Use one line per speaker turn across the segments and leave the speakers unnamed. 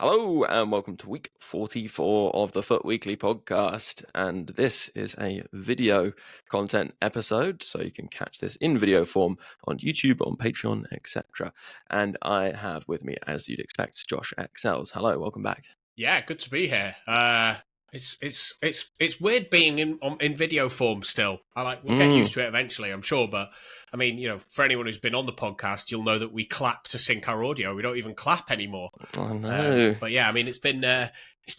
Hello and welcome to week 44 of the Foot Weekly podcast, and this is a video content episode, so you can catch this in video form on YouTube, on Patreon, etc. And I have with me, as you'd expect, Josh Excels. Hello, welcome back.
Yeah, good to be here. It's weird being in video form still. We'll get used to it eventually, I'm sure. But I mean, for anyone who's been on the podcast, you'll know that we clap to sync our audio. We don't even clap anymore.
Oh no!
But yeah, I mean, it's been an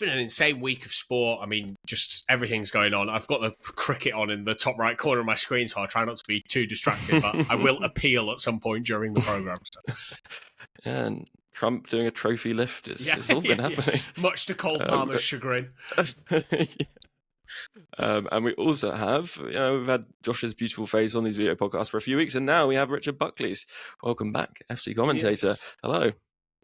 insane week of sport. I mean, just everything's going on. I've got the cricket on in the top right corner of my screen, so I'll try not to be too distracted. But I will appeal at some point during the program. So.
And Trump doing a trophy lift. It's all been happening.
Much to 𝘃𝘃𝗀𝘀𝘀 chagrin.
And we also have, we've had Josh's beautiful face on these video podcasts for a few weeks, and now we have Richard Buckley. Welcome back, 𝘵𝐶𝗰𝗰𝘀𝘁 commentator.
Yes.
Hello.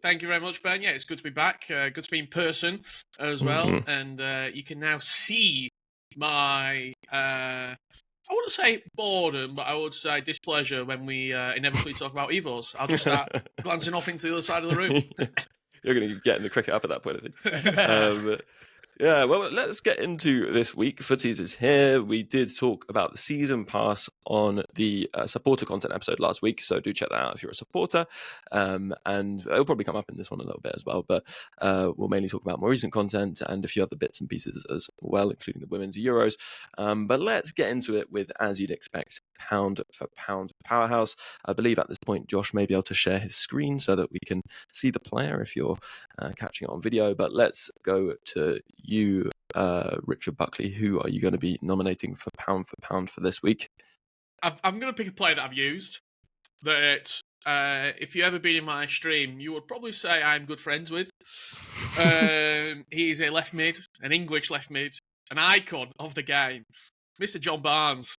Thank you very much, Ben. Yeah, it's good to be back. Good to be in person as well. And you can now see my, I wouldn't say boredom, but I would say displeasure when we inevitably talk about Evos. I'll just start glancing off into the other side of the room.
You're going to get in the cricket up at that point, I think. Yeah, well, let's get into this week. Futties is here. We did talk about the season pass on the supporter content episode last week, so do check that out if you're a supporter. And it'll probably come up in this one a little bit as well, but we'll mainly talk about more recent content and a few other bits and pieces as well, including the women's Euros. But let's get into it with, as you'd expect, pound for pound Powerhouse. I believe at this point, Josh may be able to share his screen so that we can see the player if you're catching it on video. But let's go to you, Richard Buckley. Who are you going to be nominating for pound for this week?
I'm going to pick a player that I've used that if you ever been in my stream, you would probably say I'm good friends with. He's a left mid, an English left mid, an icon of the game, Mr. John Barnes.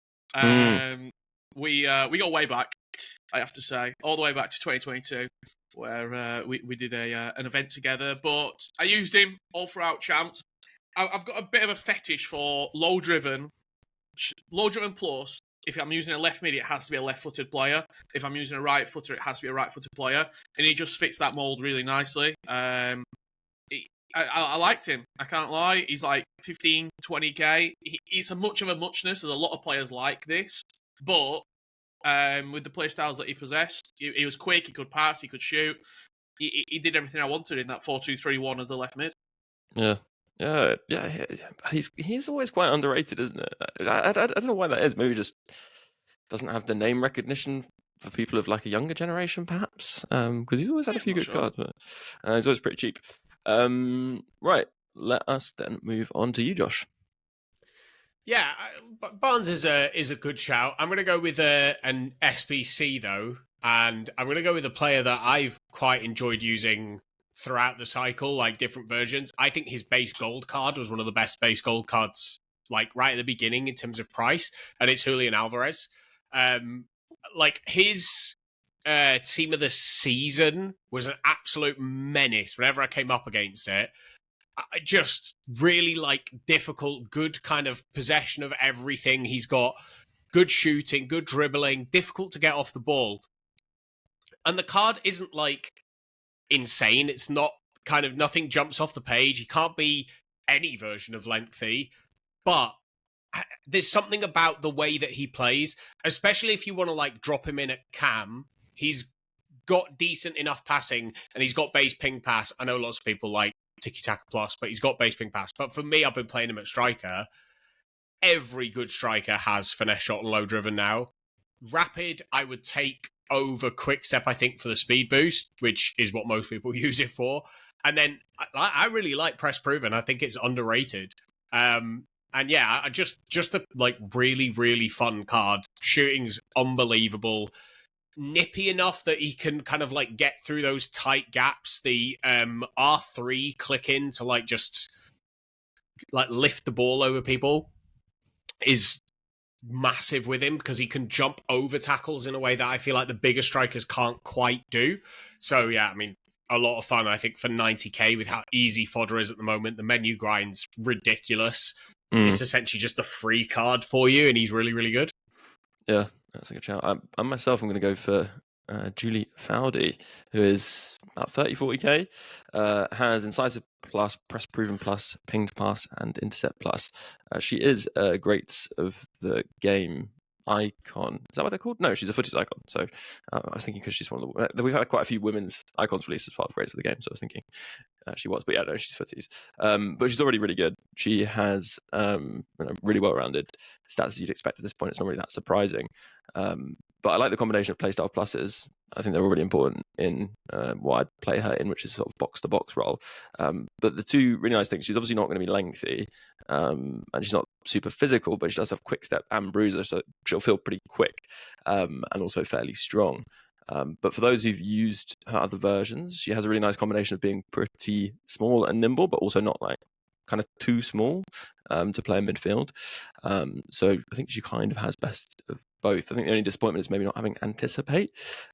We go way back, I have to say, all the way back to 2022, where we did an event together. But I used him all throughout champs. I've got a bit of a fetish for low driven plus. If I'm using a left mid, it has to be a left-footed player. If I'm using a right footer, it has to be a right-footed player. And he just fits that mold really nicely. I liked him. I can't lie. He's like 15, 20k. He's a much of a muchness. There's a lot of players like this. But with the play styles that he possessed, he was quick, he could pass, he could shoot. He did everything I wanted in that 4-2-3-1 as a left mid.
Yeah. He's always quite underrated, isn't it? I don't know why that is. Maybe he just doesn't have the name recognition for people of like a younger generation, perhaps. Because he's always had a few good cards, but he's always pretty cheap. Right, let us then move on to you, Josh.
Yeah, Barnes is a good shout. I'm going to go with an SBC though, and I'm going to go with a player that I've quite enjoyed using throughout the cycle, like different versions. I think his base gold card was one of the best base gold cards, like right at the beginning in terms of price, and it's 𝘭𝘪𝘬𝘐. Like his team of the season was an absolute menace whenever I came up against it. I just really like difficult, good kind of possession of everything. He's got good shooting, good dribbling, difficult to get off the ball. And the card isn't like insane. It's not kind of nothing jumps off the page. He can't be any version of 𝘭𝘪𝘬𝘐, but there's something about the way that he plays, especially if you want to like drop him in at cam. He's got decent enough passing and he's got base ping pass. I know lots of people like tiki-taka plus, but he's got base ping pass. But for me, I've been playing him at striker. Every good striker has finesse shot and low driven now. Rapid, I would take over 𝘵𝑗𝑠𝑒𝑝, I think, for the speed boost, which is what most people use it for. And then I really like press proven. I think it's underrated. And yeah, just a like really, really fun card. Shooting's unbelievable. Nippy enough that he can kind of like get through those tight gaps. The R3 click in to like just like lift the ball over people is massive with him because he can jump over tackles in a way that I feel like the bigger strikers can't quite do. So yeah, I mean, a lot of fun, I think, for 90k with how easy fodder is at the moment. The menu grind's ridiculous. It's essentially just a free card for you, and he's really, really good.
Yeah, that's a good shout. I myself am going to go for 𝘵𝘂𝘶𝑒𝑑𝑒, who is about 30-40k. Has incisive plus, press proven plus, pinged pass, and intercept plus. She is a greats of the game icon. Is that what they're called? No, she's a Futties icon. So I was thinking because she's one of the. We've had quite a few women's icons released as part of greats of the game. So I was thinking she was, but yeah, no, she's Futties. But she's already really good. She has really well-rounded stats as you'd expect at this point. It's not really that surprising. But I like the combination of playstyle pluses. I think they're all really important in what I'd play her in, which is sort of box-to-box role. But the two really nice things, she's obviously not going to be lengthy, and she's not super physical, but she does have quick step and bruiser, so she'll feel pretty quick and also fairly strong. But for those who've used her other versions, she has a really nice combination of being pretty small and nimble, but also not like kind of too small to play in midfield. So I think she kind of has best of both. I think the only disappointment is maybe not having anticipate.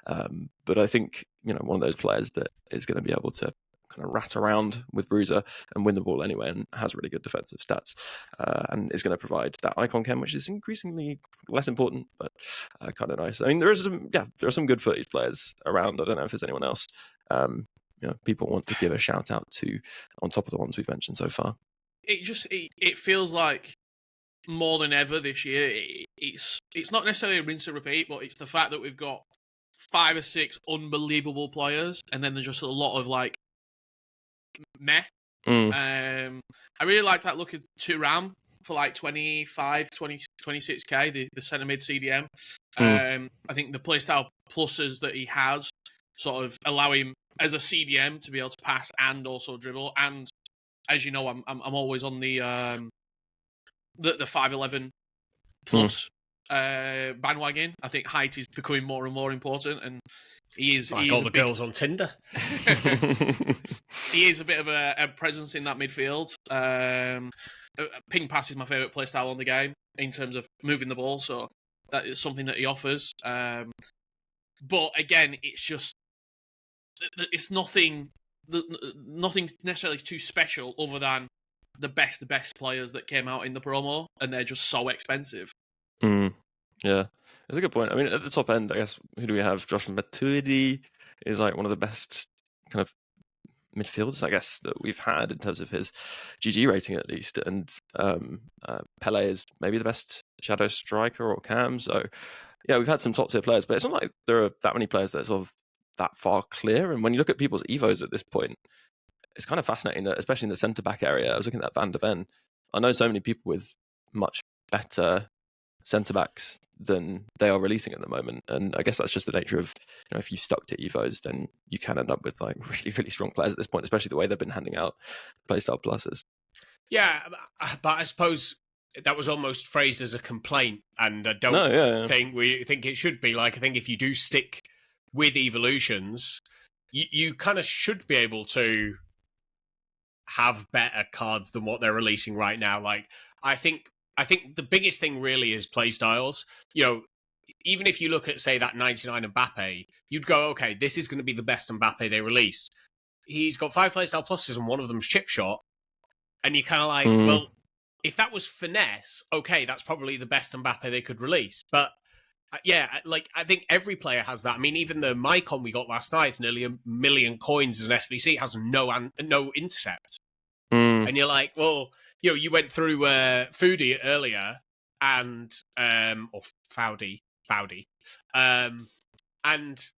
But I think, one of those players that is going to be able to kind of rat around with bruiser and win the ball anyway, and has really good defensive stats, and is going to provide that icon chem, which is increasingly less important, but kind of nice. I mean, there are some good Futties players around. I don't know if there's anyone else people want to give a shout out to on top of the ones we've mentioned so far.
It feels like more than ever this year. It's not necessarily a rinse and repeat, but it's the fact that we've got 5 or 6 unbelievable players, and then there's just a lot of like meh. I really like that look at 𝘃𝗲𝗰 for like 26k, the centre mid CDM. I think the playstyle pluses that he has sort of allow him as a CDM to be able to pass and also dribble. And as you know, I'm always on the 5'11" plus bandwagon. I think height is becoming more and more important, and he is
all the girls on Tinder.
He is a bit of a presence in that midfield. Ping pass is my favourite playstyle on the game in terms of moving the ball, so that is something that he offers. But again, it's nothing necessarily too special other than the best players that came out in the promo, and they're just so expensive.
Yeah, that's a good point. I mean, at the top end, I guess, who do we have? Josh Matuidi is like one of the best kind of midfielders, I guess, that we've had in terms of his GG rating at least. And Pele is maybe the best shadow striker or cam. So yeah, we've had some top tier players, but it's not like there are that many players that are sort of that far clear. And when you look at people's Evos at this point, it's kind of fascinating that, especially in the centre back area, I was looking at Van der Ven. I know so many people with much better centre backs than they are releasing at the moment, and I guess that's just the nature of, if you stuck to Evos, then you can end up with like really, really strong players at this point, especially the way they've been handing out playstyle pluses.
Yeah, but I suppose that was almost phrased as a complaint, and I don't think it should be. Like, I think if you do stick with evolutions, you kind of should be able to have better cards than what they're releasing right now. Like, I think the biggest thing really is playstyles. Even if you look at, say, that 99 𝗵𝗡, you'd go, okay, this is going to be the best 𝗵𝗡 they release. He's got 5 playstyle pluses, and one of them's chip shot. And you're kind of like, well, if that was finesse, okay, that's probably the best 𝗵𝗡 they could release. But yeah, like, I think every player has that. I mean, even the Mycon we got last night, nearly 1 million coins as an SBC, has no intercept. And you're like, well, you went through Foodie earlier, and or Fowdy, and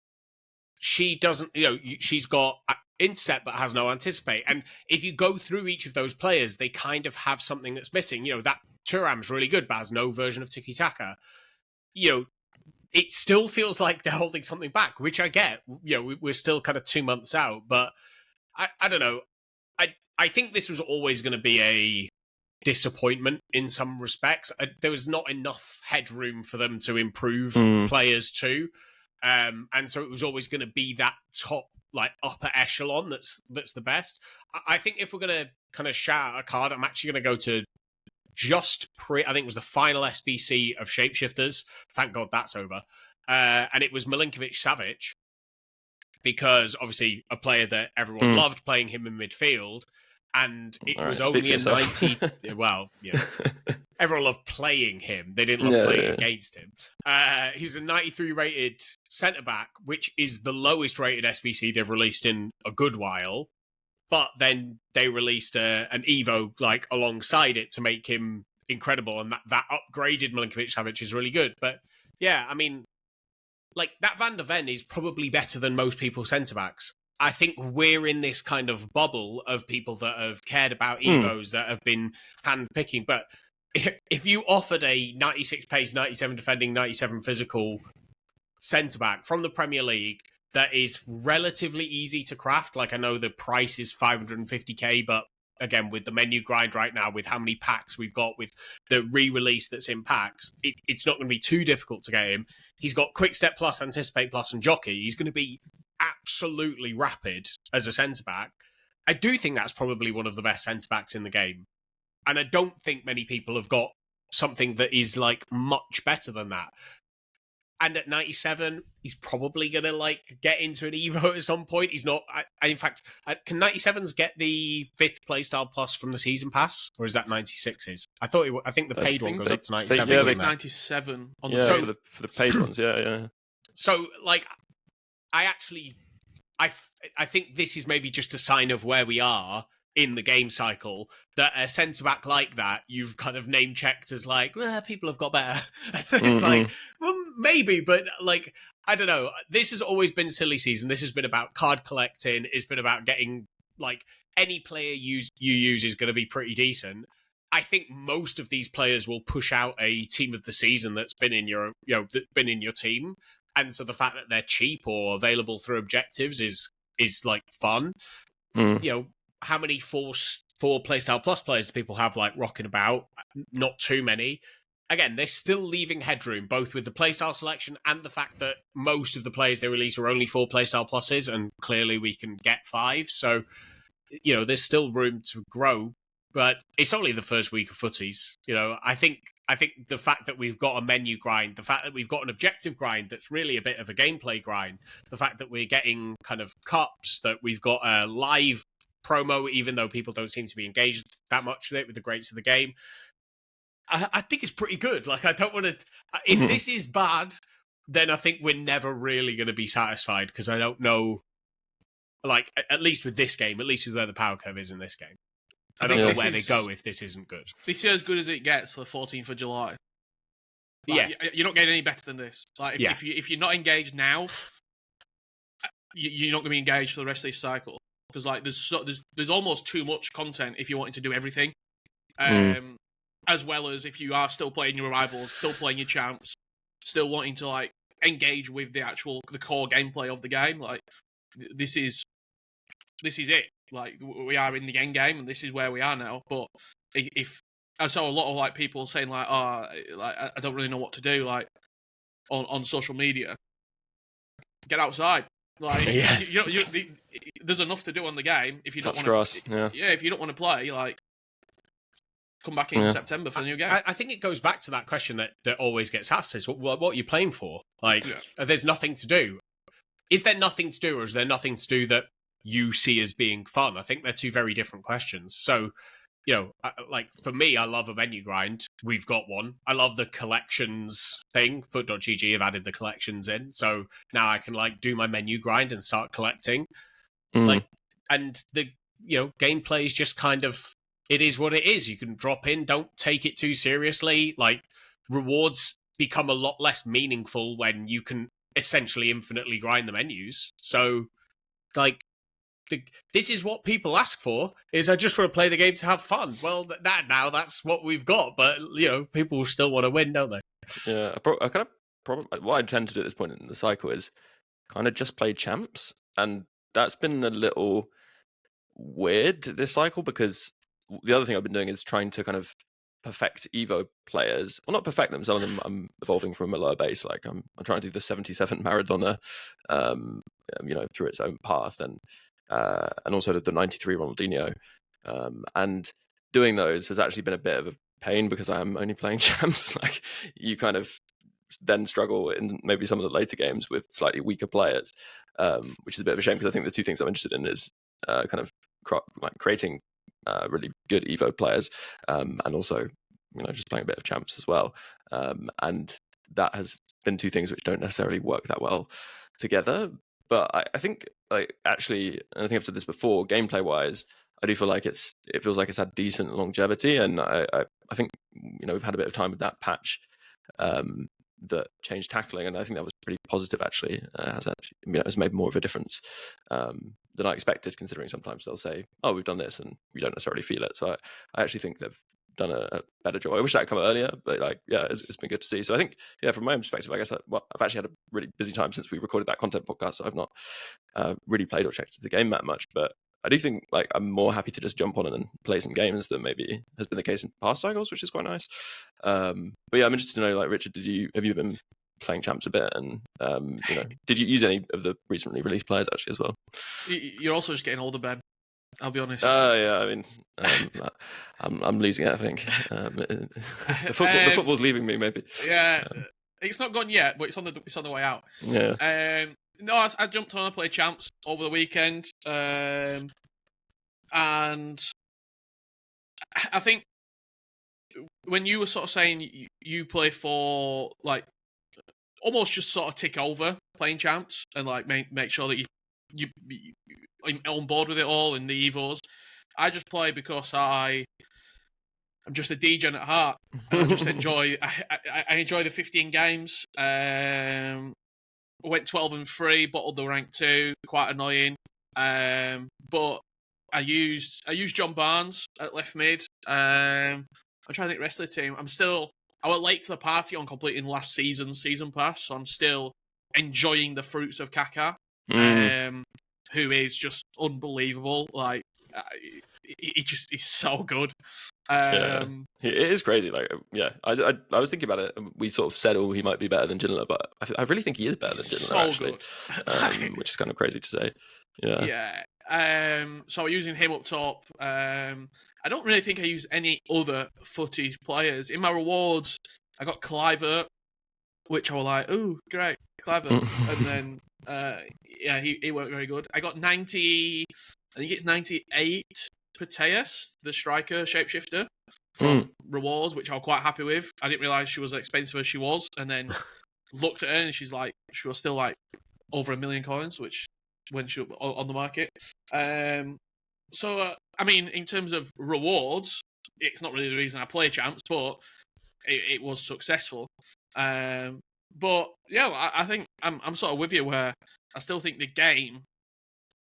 she doesn't. She's got intercept but has no anticipate. And if you go through each of those players, they kind of have something that's missing. That 𝘃𝗲𝗰's really good, but has no version of tiki taka. It still feels like they're holding something back, which I get. We're still kind of 2 months out, but I don't know. I think this was always going to be a disappointment in some respects. There was not enough headroom for them to improve players too, and so it was always going to be that top, like, upper echelon that's the best. I think if we're going to kind of shout out a card, I'm actually going to go to I think it was the final SBC of Shapeshifters. Thank God that's over. And it was 𝗵𝗫𝗀𝗃𝗍𝗫, because obviously a player that everyone loved playing him in midfield. And it was only a 90. Well, everyone loved playing him. They didn't love playing against him. He was a 93 rated centre-back, which is the lowest rated SBC they've released in a good while, but then they released an Evo like alongside it to make him incredible, and that upgraded 𝘵𝘀𝗃𝗃 is really good. But yeah, I mean, like that Van der Ven is probably better than most people's centre-backs. I think we're in this kind of bubble of people that have cared about Evos, that have been hand-picking. But if you offered a 96 pace, 97 defending, 97 physical centre-back from the Premier League that is relatively easy to craft, like I know the price is 550k, but again, with the menu grind right now, with how many packs we've got, with the re-release that's in packs, it's not going to be too difficult to get him. He's got Quick Step Plus, Anticipate Plus, and Jockey. He's going to be absolutely rapid as a centre-back. I do think that's probably one of the best centre-backs in the game. And I don't think many people have got something that is like much better than that. And at 97, he's probably going to like get into an Evo at some point. He's not. In fact, can 97s get the 5th playstyle plus from the season pass, or is that 96s? I think the paid one goes up to 97.
Yeah, it's 97 on
the for the paid ones. Yeah.
So like, I think this is maybe just a sign of where we are in the game cycle, that a centre-back like that, you've kind of name-checked as like, well, people have got better. It's like, well, maybe, but like, I don't know. This has always been silly season. This has been about card collecting. It's been about getting, like, any player you use is going to be pretty decent. I think most of these players will push out a team of the season that's been in your, been in your team. And so the fact that they're cheap or available through objectives is like fun. How many four playstyle plus players do people have like rocking about? Not too many. Again, they're still leaving headroom, both with the playstyle selection and the fact that most of the players they release are only 4 playstyle pluses, and clearly we can get 5. So, there's still room to grow, but it's only the first week of Futties. I think the fact that we've got a menu grind, the fact that we've got an objective grind that's really a bit of a gameplay grind, the fact that we're getting kind of cups, that we've got a live promo, even though people don't seem to be engaged that much with it, with the greats of the game, I think it's pretty good. Like, I don't want to... If this is bad, then I think we're never really going to be satisfied, because I don't know, like, at least with this game, at least with where the power curve is in this game, I don't know where they go if this isn't good.
This is as good as it gets for the 14th of July.
Like,
you're not getting any better than this. Like, if you're not engaged now, you're not going to be engaged for the rest of this cycle. Because like there's almost too much content if you're wanting to do everything, as well as if you are still playing your rivals, still playing your champs, still wanting to like engage with the core gameplay of the game. Like this is it. Like we are in the end game, and this is where we are now. But if I saw a lot of like people saying like, oh, like I don't really know what to do, like on social media, get outside. Like there's enough to do on the game if you don't want to. If you don't want to play, like come back in September for the new game.
I think it goes back to that question that always gets asked: is what are you playing for? Like, there's nothing to do. Is there nothing to do, or is there nothing to do that you see as being fun? I think they're two very different questions. So, like for me, I love a menu grind. We've got one. I love the collections thing. Foot.gg have added the collections in, so now I can like do my menu grind and start collecting. Like, and the gameplay is just kind of, it is what it is. You can drop in, don't take it too seriously. Like, rewards become a lot less meaningful when you can essentially infinitely grind the menus. So, like, this is what people ask for, is I just want to play the game to have fun. Well, that's what we've got, but people still want to win, don't they?
Yeah, what I tend to do at this point in the cycle is kind of just play champs, and that's been a little weird this cycle, because the other thing I've been doing is trying to kind of perfect Evo players. Well, not perfect them. Some of them I'm evolving from a lower base. Like I'm trying to do the 77 Maradona, through its own path, and also the 93 Ronaldinho, and doing those has actually been a bit of a pain, because I'm only playing champs. Like, you kind of then struggle in maybe some of the later games with slightly weaker players, which is a bit of a shame, because I think the two things I'm interested in is kind of creating really good Evo players, and also just playing a bit of champs as well. And that has been two things which don't necessarily work that well together. But I think, like, actually, and I think I've said this before, gameplay wise, I do feel like it feels like it's had decent longevity, and I think, you know, we've had a bit of time with that patch that changed tackling, and I think that was pretty positive actually. Has made more of a difference than I expected, considering sometimes they'll say, "Oh, we've done this," and we don't necessarily feel it. So I actually think they've done a better job. I wish that had come earlier, but like, yeah, it's been good to see. So I think, yeah, from my own perspective, I guess I've actually had a really busy time since we recorded that content podcast, so I've not really played or checked the game that much, but I do think, like, I'm more happy to just jump on and play some games than maybe has been the case in past cycles, which is quite nice. But yeah, I'm interested to know, like, Richard, have you been playing champs a bit, and you know, did you use any of the recently released players actually as well?
You're also just getting older, Ben. I'll be honest.
Yeah, I mean, I'm losing it, I think. The football's leaving me, maybe.
Yeah, it's not gone yet, but it's on the way out.
Yeah.
No, I jumped on and played champs over the weekend, and I think when you were sort of saying you play for, like, almost just sort of tick over playing champs and, like, make sure that you on board with it all in the Evos. I just play because I'm just a degen at heart. And I just enjoy. I enjoy the 15 games. Went 12-3, bottled the rank 2, quite annoying. But I used John Barnes at left mid. I'm trying to think the rest of the team. I went late to the party on completing last season pass, so I'm still enjoying the fruits of 𝗂𝗂, who is just unbelievable. Like, he's so good.
Yeah, it is crazy. Like, yeah, I was thinking about it, and we sort of said, "Oh, he might be better than 𝗔𝗬𝗏," but I really think he is better than 𝗔𝗬𝗏, actually, which is kind of crazy to say. Yeah.
So using him up top. I don't really think I used any other Futties players in my rewards. I got 𝘃𝗲𝗏𝗏, which I was like, "Ooh, great, 𝘃𝗲𝗏𝗏," and then he worked very good. I got 90. I think it's 98 𝗏𝗃𝗃, the striker shapeshifter from rewards, which I was quite happy with. I didn't realise she was as expensive as she was, and then looked at her and she was still like over 1 million coins, which when she was on the market. So I mean, in terms of rewards, it's not really the reason I play champs, but it was successful. But yeah, I think I'm sort of with you, where I still think the game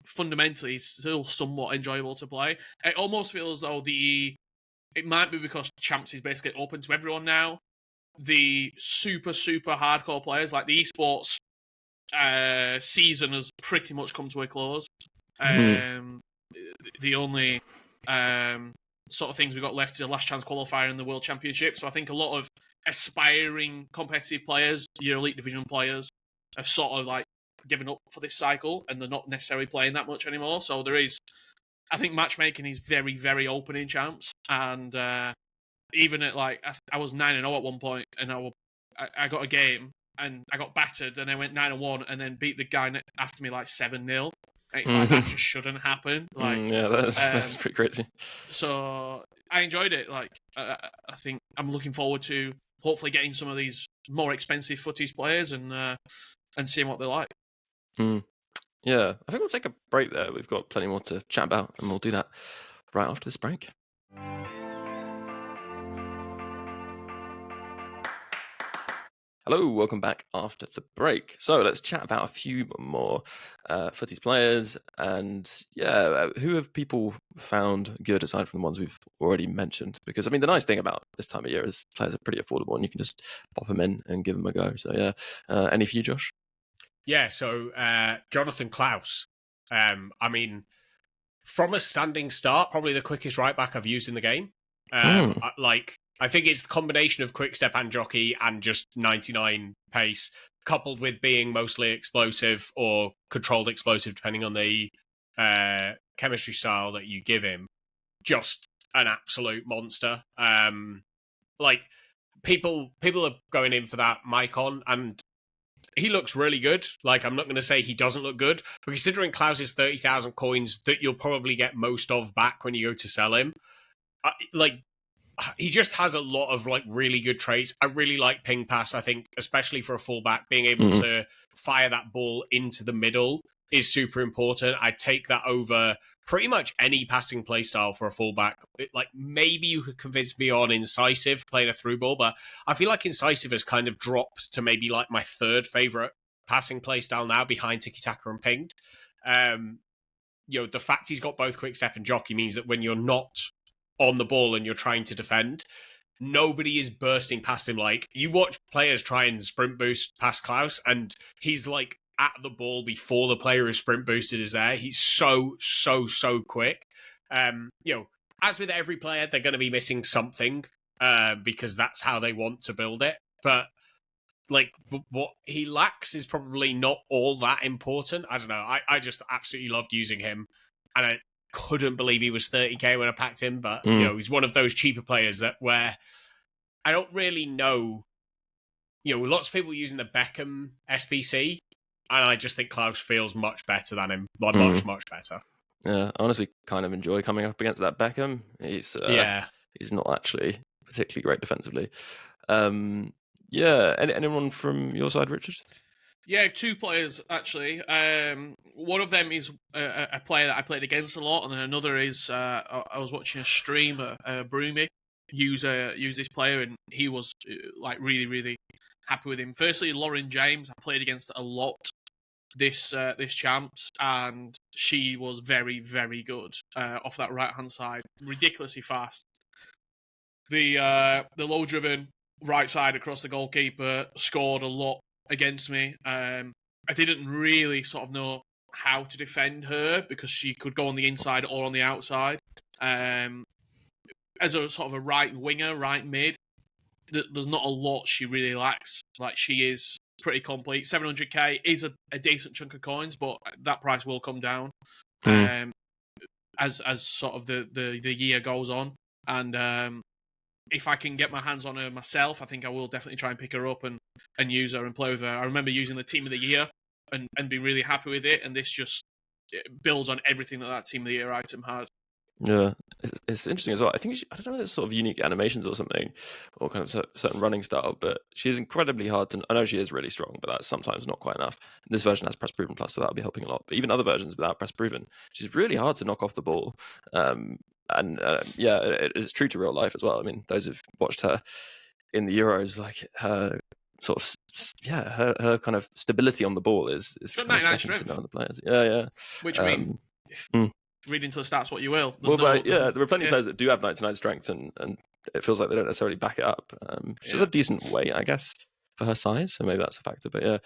fundamentally is still somewhat enjoyable to play. It almost feels though it might be because champs is basically open to everyone now. The super hardcore players, like the esports season, has pretty much come to a close. The only sort of things we've got left is a last chance qualifier in the World Championship. So I think a lot of aspiring competitive players, your elite division players, have sort of like given up for this cycle, and they're not necessarily playing that much anymore. So I think matchmaking is very, very open in champs, and even at, like, I was 9-0 at one point, and I got a game and I got battered, and I went 9-1, and then beat the guy after me like 7-0. It's like, that just shouldn't happen. Like,
yeah, that's pretty crazy.
So I enjoyed it. Like, I think I'm looking forward to hopefully getting some of these more expensive Futties players and seeing what they're like.
Yeah, I think we'll take a break there. We've got plenty more to chat about, and we'll do that right after this break. Hello, welcome back after the break. So let's chat about a few more Futties players, and who have people found good aside from the ones we've already mentioned? Because, I mean, the nice thing about this time of year is players are pretty affordable, and you can just pop them in and give them a go. So yeah, any for you, Josh?
Yeah, so Jonathan Klaus. I mean, from a standing start, probably the quickest right back I've used in the game. I think it's the combination of quick step and jockey and just 99 pace, coupled with being mostly explosive or controlled explosive, depending on the chemistry style that you give him. Just an absolute monster. Like, people are going in for that Mycon, and he looks really good. Like, I'm not going to say he doesn't look good, but considering Klaus's 30,000 coins that you'll probably get most of back when you go to sell him, he just has a lot of like really good traits. I really like ping pass. I think, especially for a fullback, being able to fire that ball into the middle is super important. I take that over pretty much any passing play style for a fullback. Like maybe you could convince me on incisive playing a through ball, but I feel like incisive has kind of dropped to maybe like my third favorite passing play style now, behind tiki-taka and pinged. The fact he's got both quick step and jockey means that when you're not on the ball and you're trying to defend, nobody is bursting past him. Like, you watch players try and sprint boost past Klaus, and he's like at the ball before the player who sprint boosted is there. He's so quick. As with every player, they're going to be missing something because that's how they want to build it. But like, what he lacks is probably not all that important. I don't know. I just absolutely loved using him, and I couldn't believe he was 30k when I packed him. But he's one of those cheaper players where I don't really know. Lots of people using the Beckham SBC, and I just think Klaus feels much better than him. Much better.
Yeah, I honestly kind of enjoy coming up against that Beckham. He's not actually particularly great defensively. Anyone from your side, Richard?
Yeah, two players actually. One of them is a player that I played against a lot, and then another is I was watching a streamer, 𝗵𝘀𝗻𝘀, use this player, and he was like really happy with him. Firstly, Lauren James, I played against a lot this champs, and she was very good off that right hand side, ridiculously fast. The low driven right side across the goalkeeper scored a lot against me. I didn't really sort of know how to defend her because she could go on the inside or on the outside. As a sort of a right winger, right mid, there's not a lot she really lacks. Like, she is pretty complete. 700k is a decent chunk of coins, but that price will come down as sort of the year goes on. And if I can get my hands on her myself, I think I will definitely try and pick her up and use her and play with her. I remember using the Team of the Year and being really happy with it, and this just builds on everything that Team of the Year item had.
Yeah, it's interesting as well. I think I don't know, there's sort of unique animations or something, or kind of certain running style, but she is incredibly hard to. I know she is really strong, but that's sometimes not quite enough. This version has press proven plus, so that'll be helping a lot. But even other versions without press proven, she's really hard to knock off the ball. It's true to real life as well. I mean, those who've watched her in the Euros, like her sort of her kind of stability on the ball is kind of second to none of the players. Yeah.
Which read into the stats what you will.
There are plenty of players that do have 99 strength, and it feels like they don't necessarily back it up. She's a decent weight, I guess, for her size, so maybe that's a factor. But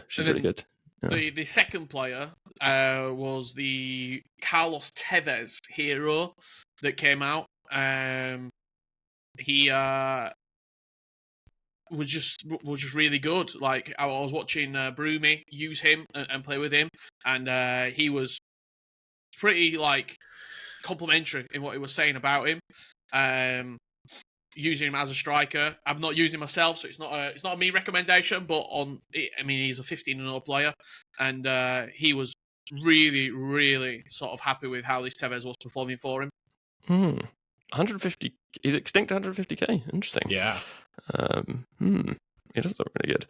she's really good. Yeah.
The second player was the Carlos Tevez hero that came out. He was just really good. Like, I was watching 𝗵𝘀𝗻𝘀 use him and play with him, and he was pretty like complimentary in what he was saying about him. Using him as a striker. I've not used him myself, so it's not a me recommendation. But he's a 15-0 player, and he was really sort of happy with how this Tevez was performing for him.
150. He's extinct 150k. Interesting.
Yeah.
He does look really good.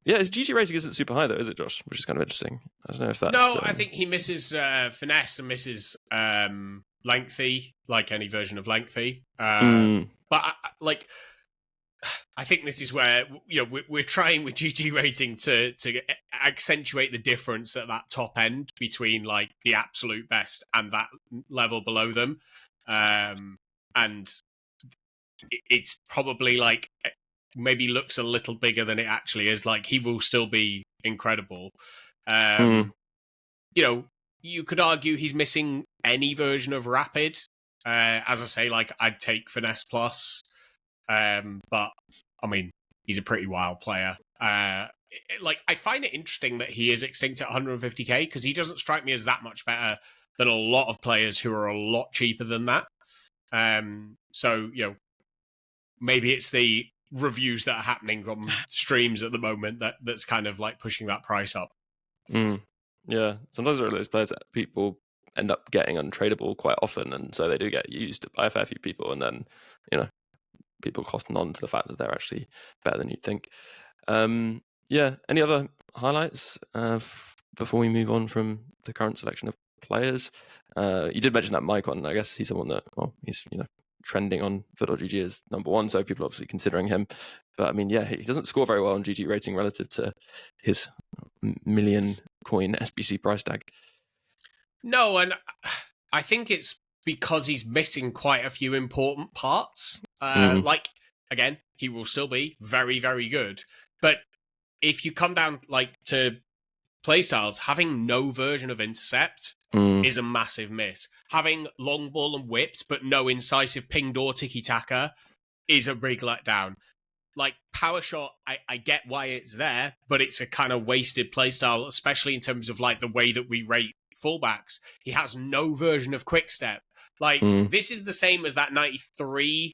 His GG rating isn't super high though, is it, Josh? Which is kind of interesting. I don't know if that's.
No, I think he misses finesse and misses lengthy, like any version of lengthy. But I think this is where we're trying with GG rating to accentuate the difference at that top end between like the absolute best and that level below them, and it's probably like maybe looks a little bigger than it actually is. Like, he will still be incredible. You could argue he's missing any version of rapid. As I say, like, I'd take finesse plus. But I mean, he's a pretty wild player. I find it interesting that he is extinct at 150k because he doesn't strike me as that much better than a lot of players who are a lot cheaper than that. Maybe it's the reviews that are happening on streams at the moment that's kind of like pushing that price up.
Yeah, sometimes there are those players that people end up getting untradeable quite often, and so they do get used by a fair few people, and then people cotton on to the fact that they're actually better than you'd think. Any other highlights before we move on from the current selection of players? You did mention that Mycon. I guess he's someone that, he's trending on Futties as number one, so people are obviously considering him. But I mean, he doesn't score very well on GG rating relative to his million coin SBC price tag.
No, and I think it's because he's missing quite a few important parts. Like, again, he will still be very, very good. But if you come down to playstyles, having no version of intercept is a massive miss. Having long ball and whipped, but no incisive pinged or tiki-taka is a big letdown. Like, power shot, I get why it's there, but it's a kind of wasted playstyle, especially in terms of the way that we rate fullbacks. He has no version of quick step. This is the same as that 93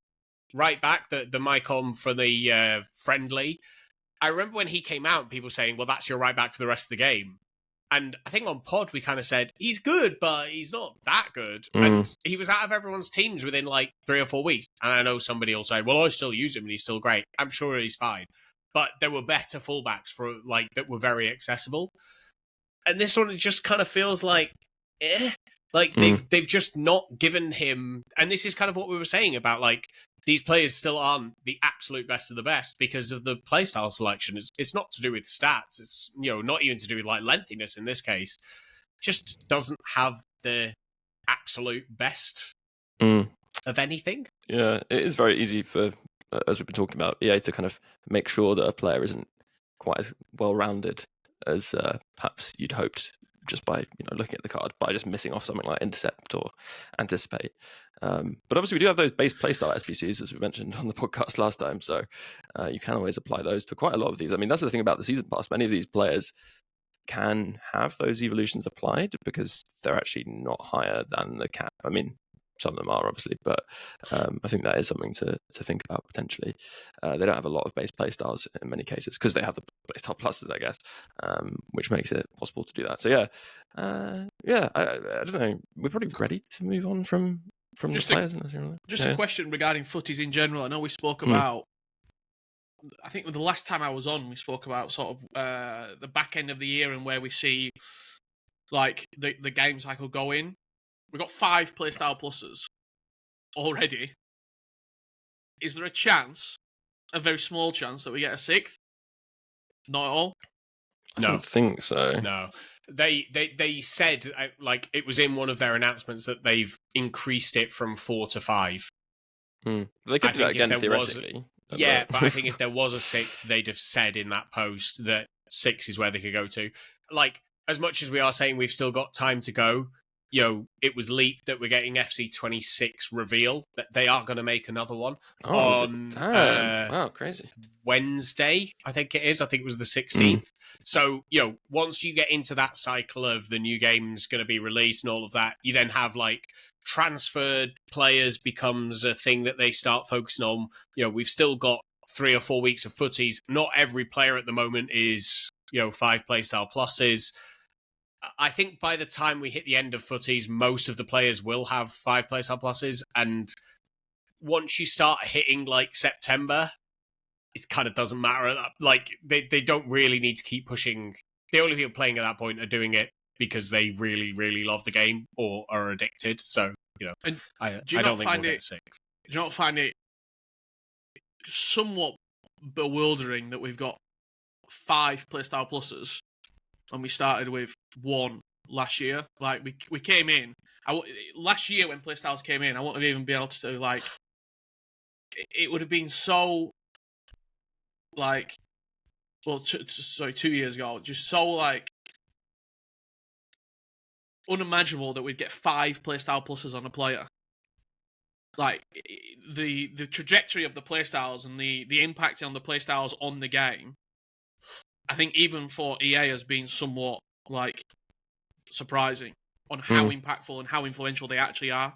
right back, the Mycon for the friendly. I remember when he came out, people saying, well, that's your right back for the rest of the game. And I think on pod, we kind of said, he's good, but he's not that good. And he was out of everyone's teams within 3 or 4 weeks. And I know somebody will say, well, I still use him and he's still great. I'm sure he's fine. But there were better fullbacks that were very accessible. And this one just kind of feels they've just not given him. And this is kind of what we were saying about these players still aren't the absolute best of the best because of the playstyle selection. It's not to do with stats. It's not even to do with lengthiness in this case. Just doesn't have the absolute best of anything.
Yeah, it is very easy for, as we've been talking about, EA to kind of make sure that a player isn't quite as well-rounded as perhaps you'd hoped just by looking at the card, by just missing off something like intercept or anticipate. But obviously we do have those base playstyle SBCs, as we mentioned on the podcast last time, so you can always apply those to quite a lot of these. I mean, that's the thing about the season pass. Many of these players can have those evolutions applied because they're actually not higher than the cap. I mean, some of them are obviously, but I think that is something to think about potentially. They don't have a lot of base playstyles in many cases because they have the playstyle pluses, I guess, which makes it possible to do that. So I don't know. We're probably ready to move on from just the players.
A question regarding Futties in general. I know we spoke about. I think the last time I was on, we spoke about sort of the back end of the year and where we see the game cycle going. We've got 5 playstyle pluses already. Is there a chance, a very small chance, that we get a 6th? Not at all?
No. I don't think so.
No. They said, it was in one of their announcements that they've increased it from 4 to 5.
They could do that again, theoretically.
But I think if there was a 6th, they'd have said in that post that 6 is where they could go to. As much as we are saying we've still got time to go, it was leaked that we're getting 𝘵𝚽 reveal, that they are going to make another one on
wow, crazy.
Wednesday, I think it is. I think it was the 16th. So, once you get into that cycle of the new game's going to be released and all of that, you then have transferred players becomes a thing that they start focusing on. We've still got 3 or 4 weeks of Futties. Not every player at the moment is, 5 playstyle pluses. I think by the time we hit the end of Futties, most of the players will have 5 playstyle pluses. And once you start hitting September, it kind of doesn't matter. They don't really need to keep pushing. The only people playing at that point are doing it because they really, really love the game or are addicted. So,
and
I don't think we'll get sick.
Do you not find it somewhat bewildering that we've got 5 playstyle pluses and we started with 1 last year? We came in last year when playstyles came in. I wouldn't have even been able to it would have been so 2 years ago, just so unimaginable that we'd get 5 playstyle pluses on a player. The trajectory of the playstyles and the impact on the playstyles on the game, I think even for EA has been somewhat surprising on how impactful and how influential they actually are.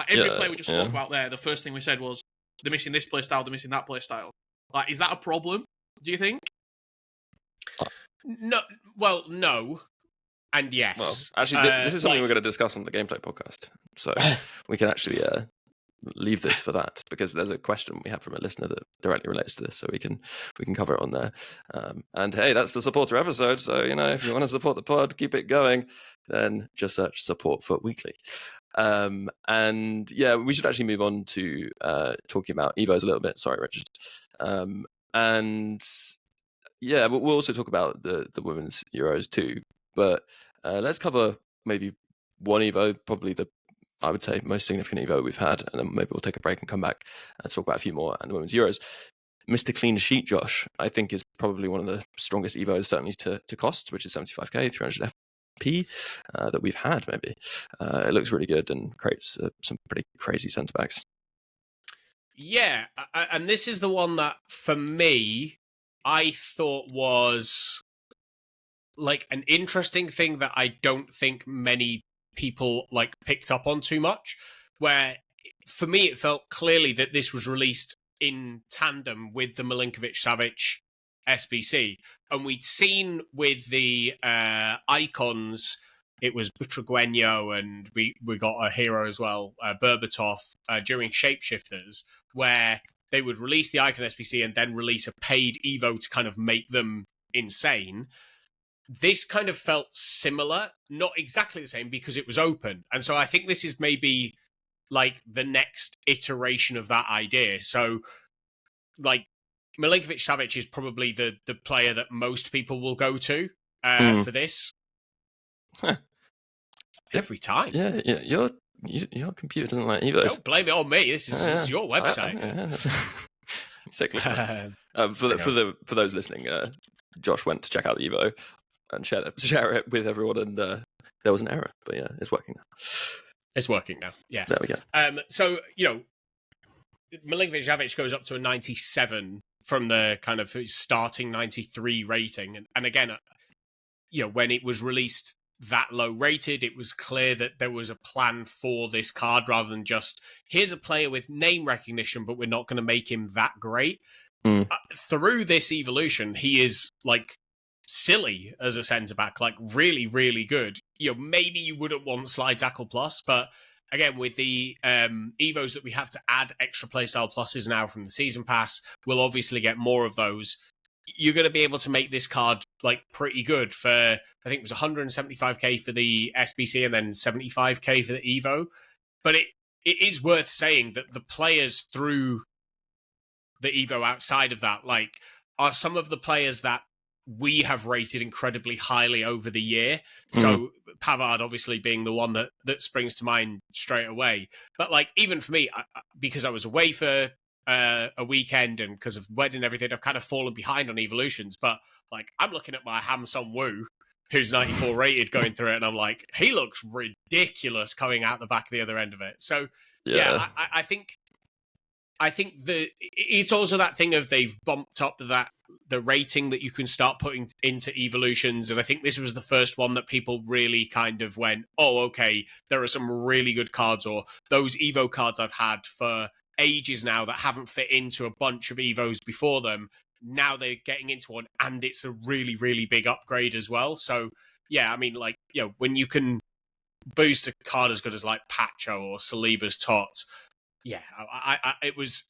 Every player we just spoke about there, the first thing we said was they're missing this playstyle, they're missing that playstyle. Is that a problem, do you think?
No. Well, no. And yes.
Well, actually, this is something we're going to discuss on the gameplay podcast. So we can actually leave this for that, because there's a question we have from a listener that directly relates to this, so we can cover it on there. And hey, that's the supporter episode. So if you want to support the pod, keep it going, then just search support for weekly. And yeah, we should actually move on to talking about Evos a little bit. Sorry, Richard. And yeah, we'll also talk about the women's Euros too. But let's cover maybe one Evo, probably I would say most significant Evo we've had, and then maybe we'll take a break and come back and talk about a few more and the women's Euros. Mr. Clean Sheet, Josh, I think is probably one of the strongest Evos, certainly to costs, which is 75k, 300 FP that we've had, maybe. It looks really good and creates some pretty crazy centre backs.
Yeah, and this is the one that, for me, I thought was like an interesting thing that I don't think many people picked up on too much, where for me it felt clearly that this was released in tandem with the 𝗵𝗀𝗀𝗀𝗀 SBC, and we'd seen with the icons it was 𝗪𝗪𝗀, and we got a hero as well, 𝗵𝗪𝗀𝗀, during Shapeshifters, where they would release the icon SBC and then release a paid Evo to kind of make them insane. This kind of felt similar, not exactly the same because it was open. And so I think this is maybe the next iteration of that idea. So 𝗵𝗀𝗀𝗀𝗀 is probably the player that most people will go to for this.
Huh.
Every time.
Yeah, your computer doesn't like Evos.
Don't blame it on me. This is your website.
For those listening, Josh went to check out the Evo and share it with everyone, and there was an error, but yeah, it's working now.
It's working now. Yes.
There we go.
So 𝗵𝗀𝗀𝗀𝗀 goes up to a 97 from the kind of starting 93 rating, and again, when it was released that low rated, it was clear that there was a plan for this card rather than just here's a player with name recognition, but we're not going to make him that great. Through this evolution, he is silly as a centre back, really, really good. Maybe you wouldn't want slide tackle plus, but again, with the Evos that we have to add extra playstyle pluses now from the season pass, we'll obviously get more of those. You're going to be able to make this card pretty good for, I think it was 175k for the SBC and then 75k for the Evo. But it is worth saying that the players through the Evo outside of that, are some of the players that we have rated incredibly highly over the year. So Pavard obviously being the one that springs to mind straight away. But even for me, because I was away for a weekend and because of wedding and everything, I've kind of fallen behind on evolutions. But I'm looking at my 𝗵𝗀𝗀𝗀𝘀, who's 94 rated, going through it, and I'm he looks ridiculous coming out the back of the other end of it. So yeah, I think it's also that thing of they've bumped up the rating that you can start putting into evolutions, and I think this was the first one that people really kind of went, oh, okay, there are some really good cards, or those Evo cards I've had for ages now that haven't fit into a bunch of Evos before them. Now they're getting into one, and it's a really, really big upgrade as well. So yeah, I mean, when you can boost a card as good as Pacho or Saliba's Tots, yeah, it was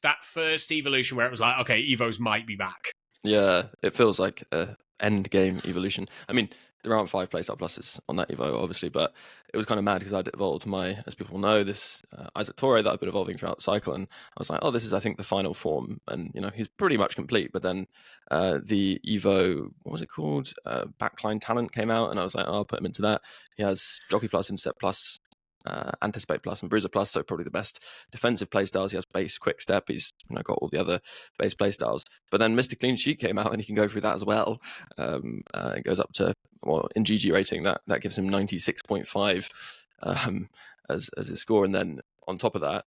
that first evolution where it was okay, Evos might be back.
Yeah, it feels like a end game evolution. I mean, there aren't 5 playstyle pluses on that Evo, obviously, but it was kind of mad because I'd evolved my, as people know, this 𝗏𝗏𝗏𝗏 that I've been evolving throughout the cycle, and I was this is, I think, the final form, and he's pretty much complete. But then the Evo, what was it called? Backline Talent came out, and I was I'll put him into that. He has Jockey Plus, Intercept Plus, Anticipate Plus and Bruiser Plus, so probably the best defensive playstyles. He has base quick step, he's got all the other base playstyles, but then Mr. Clean Sheet came out and he can go through that as well. It goes up to, well, in GG rating that gives him 96.5 as his score, and then on top of that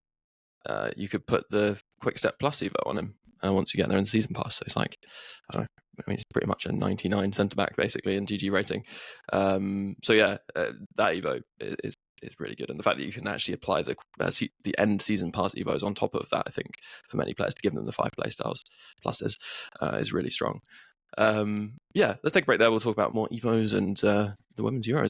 you could put the quick step plus Evo on him once you get there in the season pass. So it's I don't know, I mean, it's pretty much a 99 centre back basically in GG rating. So yeah, that Evo is really good, and the fact that you can actually apply the end season pass Evos on top of that, I think for many players to give them the 5 play styles pluses is really strong. Yeah, let's take a break there. We'll talk about more Evos and the Women's Euros.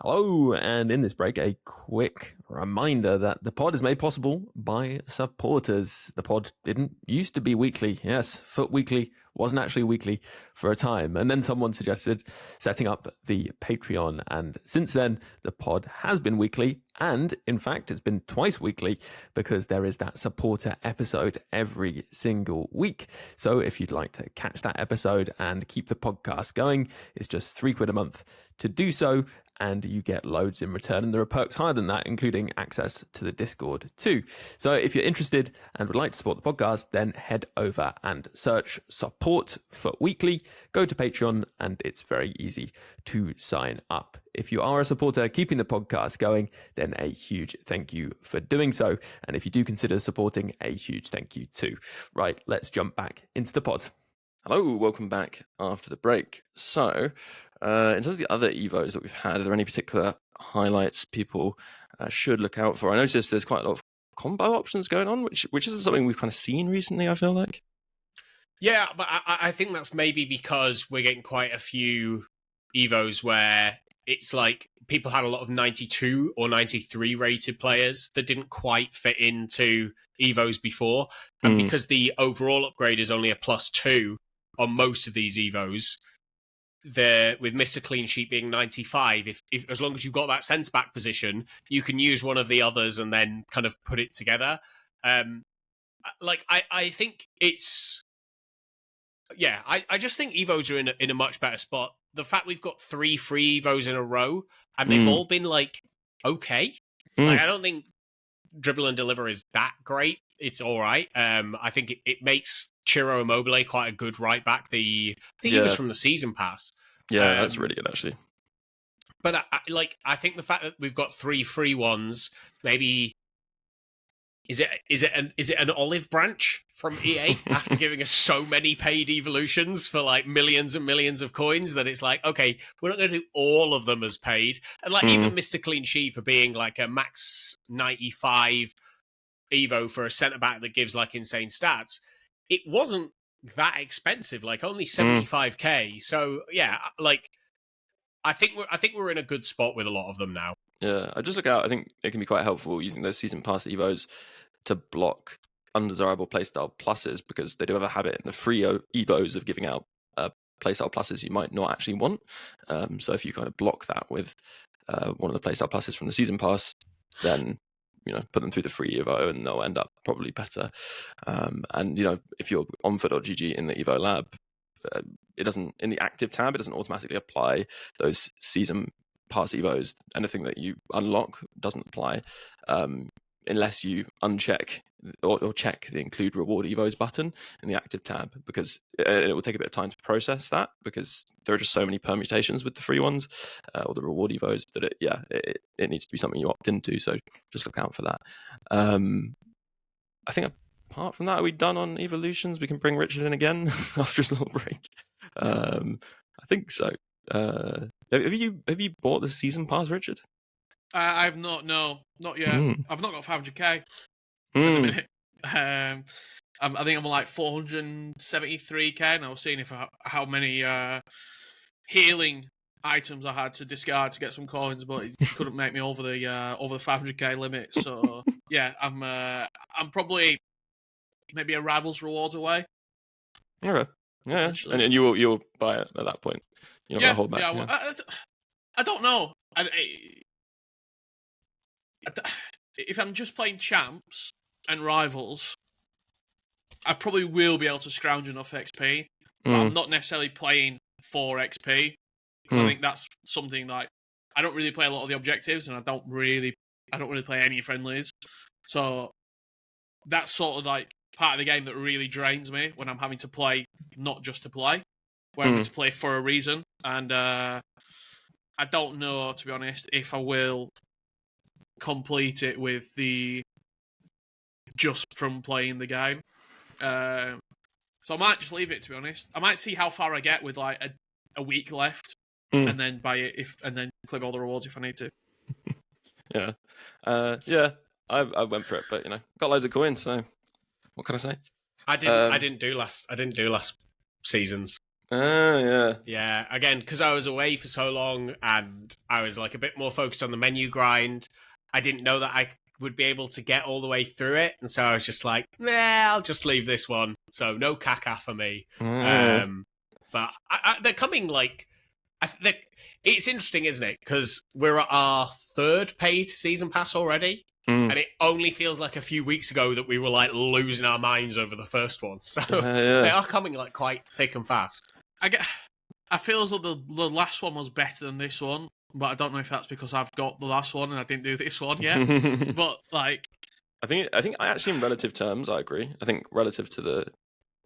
Hello, and in this break, a quick reminder that the pod is made possible by supporters. The pod didn't used to be weekly. Yes, Foot Weekly wasn't actually weekly for a time. And then someone suggested setting up the Patreon. And since then, the pod has been weekly. And in fact, it's been twice weekly because there is that supporter episode every single week. So if you'd like to catch that episode and keep the podcast going, it's just £3 a month to do so. And you get loads in return. And there are perks higher than that, including access to the Discord too. So if you're interested and would like to support the podcast, then head over and search Support for Weekly. Go to Patreon and it's very easy to sign up. If you are a supporter keeping the podcast going, then a huge thank you for doing so. And if you do consider supporting, a huge thank you too. Right, let's jump back into the pod. Hello, welcome back after the break. So, in terms of the other Evos that we've had, are there any particular highlights people should look out for? I noticed there's quite a lot of combo options going on, which isn't something we've kind of seen recently, I feel like.
Yeah, but I think that's maybe because we're getting quite a few Evos where it's like people had a lot of 92 or 93 rated players that didn't quite fit into Evos before. And because the overall upgrade is only a +2 on most of these Evos, with Mr. Clean Sheet being 95, if as long as you've got that sense back position, you can use one of the others and then kind of put it together. I think it's... Yeah, I just think Evos are in a much better spot. The fact we've got 3 free Evos in a row, and they've all been, like, okay. Like, I don't think Dribble and Deliver is that great. It's all right. I think it makes 𝘭𝘪𝗪𝗀𝗧𝗏 quite a good right back. I think he was from the season pass.
Yeah, that's really good, actually.
But I think the fact that we've got 3 free ones, maybe... Is it an olive branch from EA after giving us so many paid evolutions for like millions and millions of coins that it's like, okay, we're not going to do all of them as paid. And like even Mr. Clean Sheet for being like a max 95 Evo for a centre back that gives like insane stats, it wasn't that expensive, like only 75k. So yeah, like I think we're in a good spot with a lot of them now.
Yeah, I just look out. I think it can be quite helpful using those season pass Evos to block undesirable playstyle pluses, because they do have a habit in the free Evos of giving out playstyle pluses you might not actually want. So if you kind of block that with one of the playstyle pluses from the season pass, then put them through the free Evo and they'll end up probably better. And if you're on Futties.gg in the Evo lab, it doesn't, in the active tab, it doesn't automatically apply those season pass Evos. Anything that you unlock doesn't apply unless you uncheck or check the include reward Evos button in the active tab, because it will take a bit of time to process that, because there are just so many permutations with the free ones or the reward Evos that it needs to be something you opt into. So just look out for that. I think apart from that, are we done on evolutions? We can bring Richard in again after his little break. I think so. Have you bought the season pass, Richard?
I've not. No, not yet. I've not got 500k at the minute. I think I'm on like 473k, and I was seeing how many healing items I had to discard to get some coins, but it couldn't make me over the 500k limit. So yeah, I'm probably maybe a rival's rewards away.
Okay. Yeah, and you'll buy it at that point. You're not gonna hold back.
Yeah. I don't know. If I'm just playing champs and rivals, I probably will be able to scrounge enough XP. But I'm not necessarily playing for XP, because I think that's something like I don't really play a lot of the objectives, and I don't really play any friendlies. So that's sort of like part of the game that really drains me when I'm having to play not just to play, where I'm having to play for a reason. And I don't know, to be honest, if I will complete it with the just from playing the game. So I might just leave it, to be honest. I might see how far I get with like a week left, and then buy it and then click all the rewards if I need to.
Yeah. I went for it, but got loads of coins, so What can I say?
I didn't do last season's.
Yeah.
Yeah, again, because I was away for so long and I was like a bit more focused on the menu grind. I didn't know that I would be able to get all the way through it, and so I was just like, nah, I'll just leave this one. So no caca for me. But they're coming like. It's interesting, isn't it? Because we're at our third paid season pass already. And it only feels like a few weeks ago that we were like losing our minds over the first one. So they are coming like quite thick and fast.
I feel as though the last one was better than this one, but I don't know if that's because I've got the last one and I didn't do this one yet. But like,
I think I actually, in relative terms, I agree. I think relative to the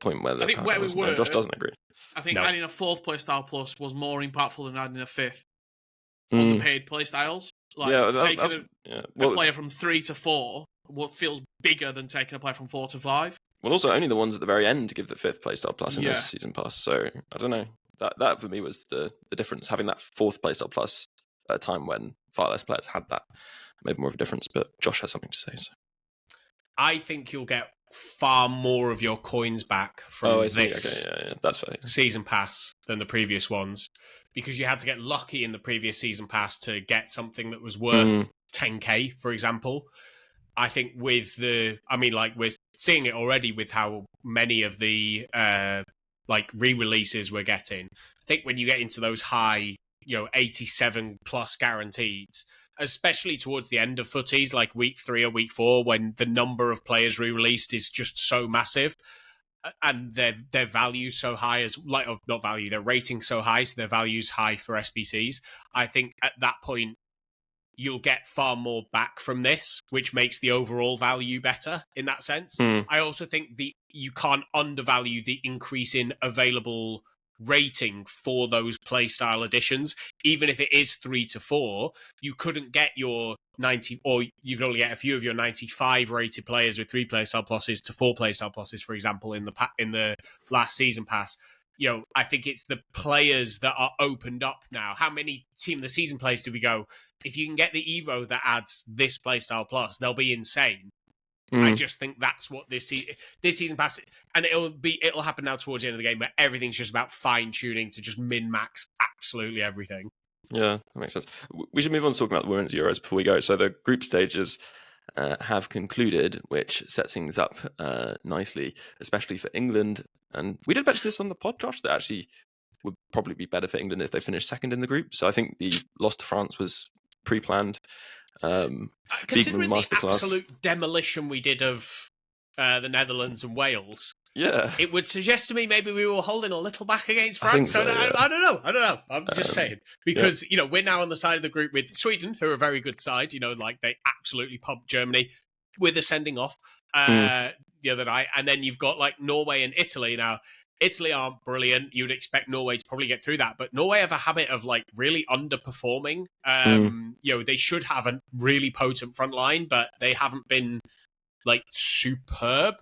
point where Josh doesn't agree.
I think adding a 4th playstyle plus was more impactful than adding a 5th on the paid playstyles. Like taking a player from 3 to 4, what feels bigger than taking a player from 4 to 5.
Well, also only the ones at the very end give the 5th playstyle plus in this season pass. So I don't know. That for me was the difference. Having that 4th playstyle plus at a time when far less players had that made more of a difference. But Josh has something to say. So
I think you'll get far more of your coins back from this
that's fair.
Season pass than the previous ones, because you had to get lucky in the previous season pass to get something that was worth 10k, for example. I think we're seeing it already with how many of the re-releases we're getting. I think when you get into those high, 87 plus guaranteed, especially towards the end of Futties, like week 3 or week 4, when the number of players re-released is just so massive, and their value so high their rating so high, so their value's high for SBCs. I think at that point you'll get far more back from this, which makes the overall value better in that sense. I also think you can't undervalue the increase in available rating for those playstyle additions. Even if it is 3 to 4, you couldn't get your 90, or you could only get a few of your 95 rated players with 3 playstyle pluses to 4 playstyle pluses, for example, in the last season pass. I think it's the players that are opened up now. How many Team of the Season players do we go? If you can get the Evo that adds this playstyle plus, they'll be insane. I just think that's what this season pass, and it'll happen now towards the end of the game, where everything's just about fine tuning to just min max absolutely everything.
Yeah, that makes sense. We should move on to talking about the Women's Euros before we go. So the group stages have concluded, which sets things up nicely, especially for England. And we did mention this on the pod, Josh, that actually would probably be better for England if they finished second in the group. So I think the loss to France was pre-planned.
Considering the absolute demolition we did of the Netherlands and Wales, it would suggest to me maybe we were holding a little back against France. I don't know. I'm just saying, because we're now on the side of the group with Sweden, who are a very good side. They absolutely pumped Germany with a sending off the other night, and then you've got like Norway and Italy now. Italy aren't brilliant. You'd expect Norway to probably get through that, but Norway have a habit of like really underperforming. They should have a really potent front line, but they haven't been like superb.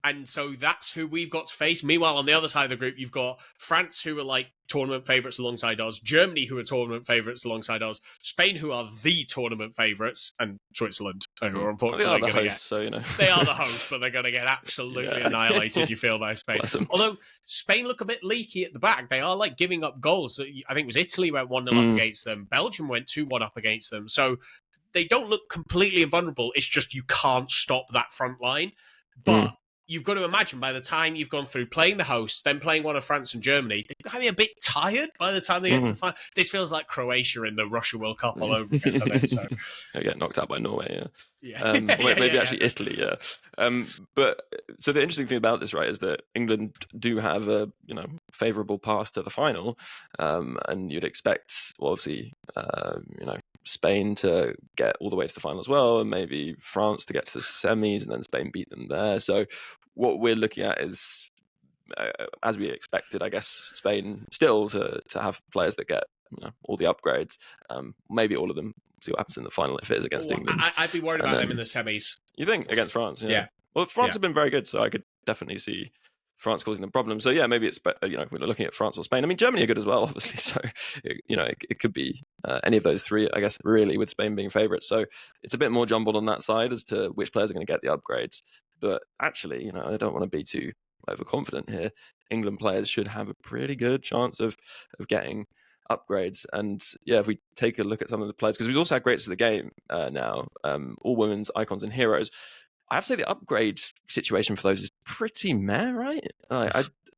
And so that's who we've got to face. Meanwhile, on the other side of the group, you've got France, who are like tournament favourites alongside us, Germany, who are tournament favourites alongside us, Spain, who are the tournament favourites, and Switzerland, who are unfortunately going to get... They are the host, but they're going to get absolutely annihilated, you feel, by Spain. Although Spain look a bit leaky at the back. They are like giving up goals. I think it was Italy went 1-0 up against them. Belgium went 2-1 up against them. So they don't look completely invulnerable. It's just you can't stop that front line. But you've got to imagine by the time you've gone through playing the hosts, then playing one of France and Germany, they're going to be a bit tired by the time they get to the final. This feels like Croatia in the Russia World Cup all over again.
They get knocked out by Norway, maybe Italy, but so the interesting thing about this, right, is that England do have a favourable path to the final, and you'd expect, obviously, Spain to get all the way to the final as well, and maybe France to get to the semis, and then Spain beat them there. So what we're looking at is, as we expected, I guess, Spain still to have players that get all the upgrades, maybe all of them. See what happens in the final if it is against England.
I'd be worried about them in the semis.
You think against France? Yeah. Well, France have been very good, so I could definitely see France causing them problems. So maybe it's we're looking at France or Spain. I mean, Germany are good as well, obviously. So it could be any of those three, I guess, really, with Spain being favourites. So it's a bit more jumbled on that side as to which players are going to get the upgrades. But actually, I don't want to be too overconfident here. England players should have a pretty good chance of getting upgrades. And yeah, if we take a look at some of the players, because we've also had greats of the game now, all women's icons and heroes. I have to say the upgrade situation for those is pretty meh, right?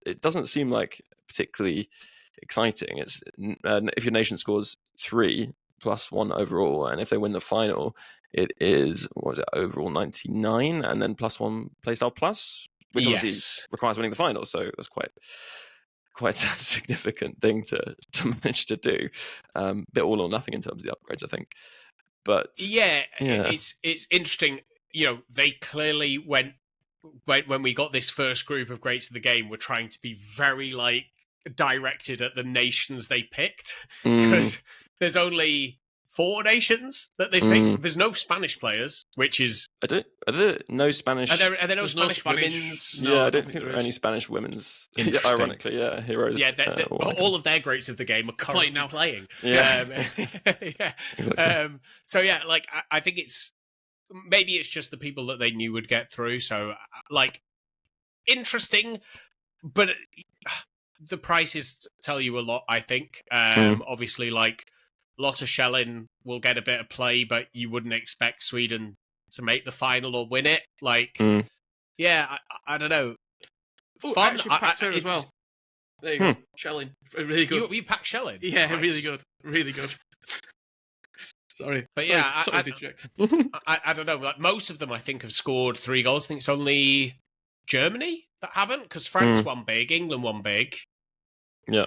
It doesn't seem like particularly exciting. It's if your nation scores 3 + 1 overall, and if they win the final, it is overall 99, and then +1 playstyle plus, which obviously requires winning the final. So that's quite a significant thing to manage to do. Bit all or nothing in terms of the upgrades, I think. But
it's interesting. They clearly went when we got this first group of greats of the game, we're trying to be very directed at the nations they picked, because there's only 4 nations that they've picked. There's no Spanish players, which is
are there no Spanish?
Are there no Spanish
women's?
No, I don't think there are any Spanish women's. Ironically, heroes.
Yeah, all of their greats of the game are currently playing.
Yeah,
Exactly. So yeah, I think maybe it's just the people that they knew would get through. So interesting, but the prices tell you a lot, I think. Obviously, 𝘵𝗍𝗱𝗰𝘀 will get a bit of play, but you wouldn't expect Sweden to make the final or win it. Yeah, I don't know.
Fun. I actually packed her as well. There you go. 𝗍𝗱𝗰𝘀. Really good.
You packed 𝗍𝗱𝗰𝘀?
Yeah,
nice.
Really good. Really good. Sorry.
But
sorry
yeah,
to interject.
I don't know. Most of them, I think, have scored 3 goals. I think it's only Germany that haven't, because France won big, England won big.
Yeah.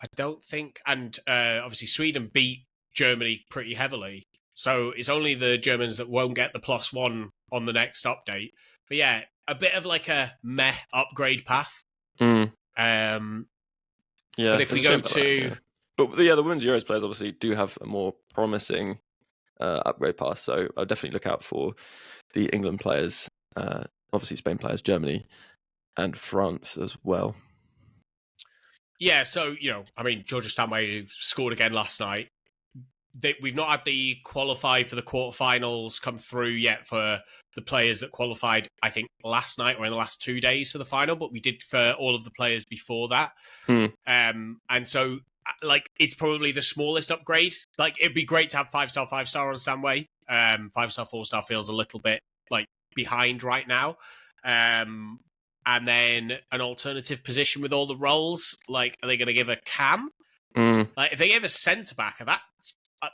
I don't think, and obviously Sweden beat Germany pretty heavily. So it's only the Germans that won't get the +1 on the next update. But yeah, a bit of a meh upgrade path.
Yeah.
But if we go to...
But the Women's Euros players obviously do have a more promising upgrade path. So I'll definitely look out for the England players, obviously Spain players, Germany, and France as well.
Yeah, so, 𝘧𝘍𝑗 𝗏𝗏 scored again last night. We've not had the qualify for the quarterfinals come through yet for the players that qualified, I think, last night or in the last 2 days for the final, but we did for all of the players before that. And so, it's probably the smallest upgrade. It'd be great to have 5-star, 5-star on Stanway. 5-star, 4-star feels a little bit, behind right now. And then an alternative position with all the roles. Are they going to give a cam? If they gave a centre-back,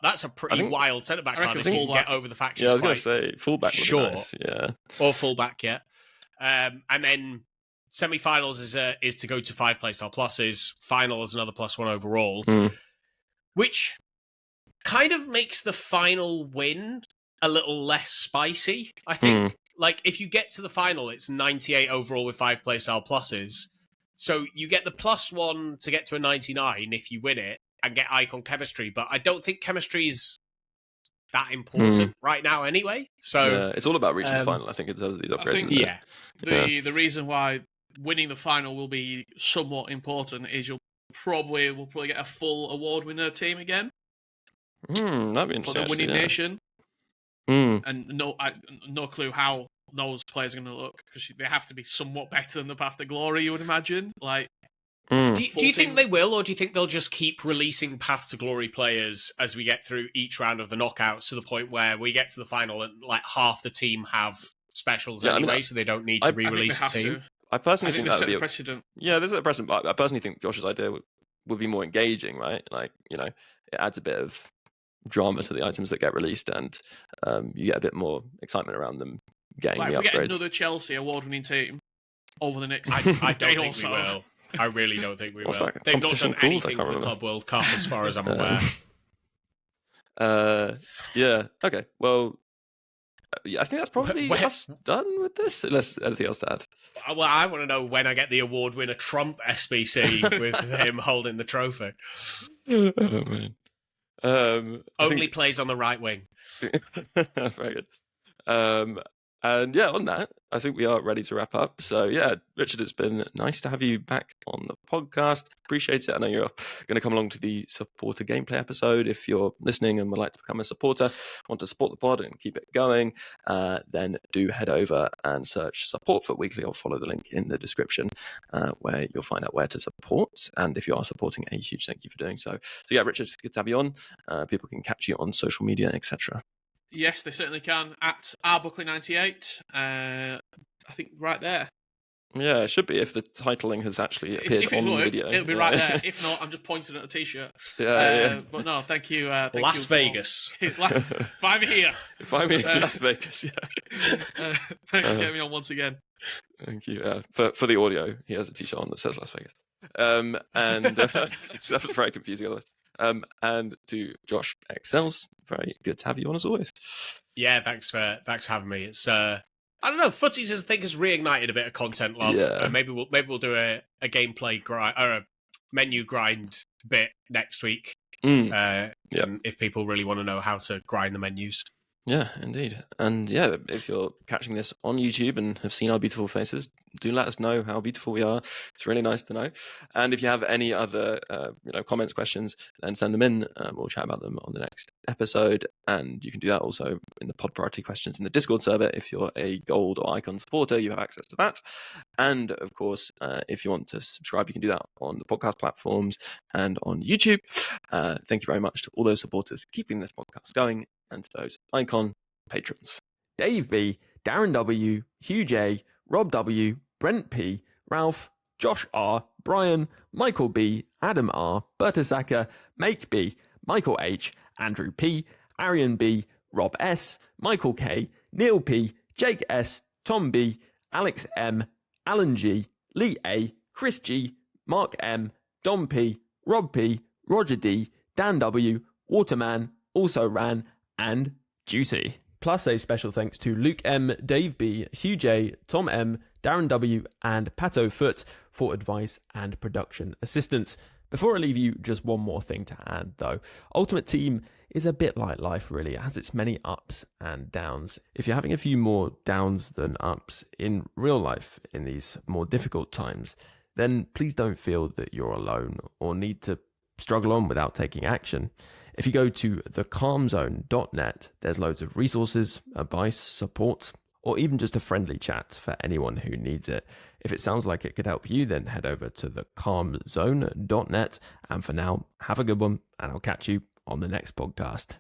that's a pretty wild centre-back card if you can get over the factions.
Yeah, I was going to say, full-back would be nice. Yeah.
Or full-back, yeah. And then semi-finals is to go to 5 playstyle pluses. Final is another +1 overall. Which kind of makes the final win a little less spicy, I think. If you get to the final, it's 98 overall with 5 playstyle pluses. So you get the +1 to get to a 99 if you win it and get icon chemistry. But I don't think chemistry is that important right now anyway. So
yeah, it's all about reaching the final, I think, in terms of these upgrades.
The reason why winning the final will be somewhat important is we'll probably get a full award winner team again.
That'd be interesting.
For the winning nation. And no clue how those players are going to look, because they have to be somewhat better than the Path to Glory, you would imagine.
Do you think they will, or do you think they'll just keep releasing Path to Glory players as we get through each round of the knockouts to the point where we get to the final and half the team have specials anyway, so they don't need to re-release the team?
I personally think that would be a
precedent.
Yeah, there's a precedent, but I personally think Josh's idea would be more engaging, right? It adds a bit of drama to the items that get released, and you get a bit more excitement around them getting the upgrades.
If we get another Chelsea award-winning team over the next
I don't think we will. I really don't think we will. They've not done anything for the Club World Cup as far as I'm aware.
Yeah, okay. Well, I think that's probably us done with this, unless anything else to add.
Well, I want to know when I get the award winner Trump SBC with him holding the trophy.
Oh, man.
Only plays on the right wing.
Very good. And yeah, on that, I think we are ready to wrap up. So yeah, Richard, it's been nice to have you back on the podcast. Appreciate it. I know you're going to come along to the supporter gameplay episode. If you're listening and would like to become a supporter, want to support the pod and keep it going, then do head over and search support for weekly or follow the link in the description where you'll find out where to support. And if you are supporting, a huge thank you for doing so. So yeah, Richard, good to have you on. People can catch you on social media, etc.
Yes, they certainly can. At 𝘵𝗀𝗀𝗏98. I think right there.
Yeah, it should be if the titling has actually appeared
If it
on the
worked,
video.
it'll be right there. If not, I'm just pointing at a t-shirt.
Yeah.
But no, thank you. Thank
Las
you
Vegas.
Find me here.
Find me in Las Vegas, yeah.
Thanks for getting me on once again.
Thank you. For the audio, he has a t-shirt on that says Las Vegas. That's very confusing otherwise. And to Josh Excels, very good to have you on as always.
Yeah, thanks for having me. It's I don't know, Futties I think has reignited a bit of content love.
Yeah.
Maybe we'll do a gameplay grind or a menu grind bit next week. If people really want to know how to grind the menus.
Yeah, indeed. And yeah, if you're catching this on YouTube and have seen our beautiful faces, do let us know how beautiful we are. It's really nice to know. And if you have any other comments, questions, then send them in. We'll chat about them on the next episode. And you can do that also in the pod priority questions in the Discord server. If you're a gold or icon supporter, you have access to that. And of course, if you want to subscribe, you can do that on the podcast platforms and on YouTube. Thank you very much to all those supporters keeping this podcast going, and to those icon patrons.
Dave B, Darren W, Hugh J, Rob W, Brent P, Ralph, Josh R, Brian, Michael B, Adam R, 𝘵𝘀𝗍𝗃, Make B, Michael H, Andrew P, Arian B, Rob S, Michael K, Neil P, Jake S, Tom B, Alex M, Alan G, Lee A, Chris G, Mark M, Dom P, Rob P, Roger D, Dan W, Waterman, Also Ran, and 𝗪𝘂𝘁. Plus a special thanks to Luke M, Dave B, Hugh J, Tom M, Darren W, and Pato Foot for advice and production assistance. Before I leave you, just one more thing to add though. Ultimate Team is a bit like life really. It has its many ups and downs. If you're having a few more downs than ups in real life in these more difficult times, then please don't feel that you're alone or need to struggle on without taking action. If you go to thecalmzone.net, there's loads of resources, advice, support, or even just a friendly chat for anyone who needs it. If it sounds like it could help you, then head over to thecalmzone.net. And for now, have a good one, and I'll catch you on the next podcast.